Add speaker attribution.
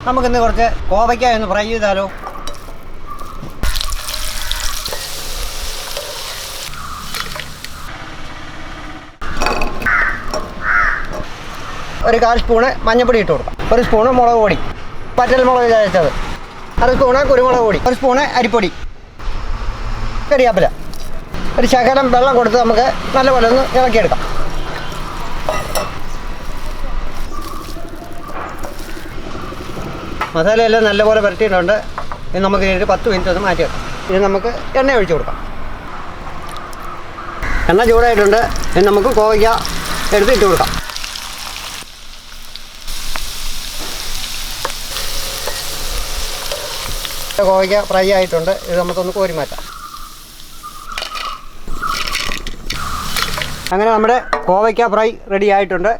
Speaker 1: നമുക്കിന്ന് കുറച്ച് കോവയ്ക്ക ഒന്ന് ഫ്രൈ ചെയ്താലോ? ഒരു 1/4 സ്പൂണ് മഞ്ഞൾപ്പൊടി ഇട്ട് കൊടുക്കാം. 1 സ്പൂണ് മുളക് പൊടി, പച്ചൽ മുളക് ചതച്ചത്, 1 സ്പൂണ് കുരുമുളക് പൊടി, 1 സ്പൂണ് അരിപ്പൊടി, കറിവേപ്പില, ഒരു ശകലം വെള്ളം കൊടുത്ത് നമുക്ക് നല്ലപോലെ ഒന്ന് ഇളക്കിയെടുക്കാം. മസാലയെല്ലാം നല്ലപോലെ പുരട്ടിയിട്ടുണ്ട്. ഇനി നമുക്ക് ഇതിന് 10 മിനിറ്റ് ഒന്ന് മാറ്റി വെക്കാം. ഇനി നമുക്ക് എണ്ണ ഒഴിച്ച് കൊടുക്കാം. എണ്ണ ചൂടായിട്ടുണ്ട്. ഇനി നമുക്ക് കോവയ്ക്ക എടുത്തിട്ട് കൊടുക്കാം. കോവയ്ക്ക ഫ്രൈ ആയിട്ടുണ്ട്. ഇത് നമുക്കൊന്ന് കോരി മാറ്റാം. അങ്ങനെ നമ്മുടെ കോവയ്ക്ക ഫ്രൈ റെഡി ആയിട്ടുണ്ട്.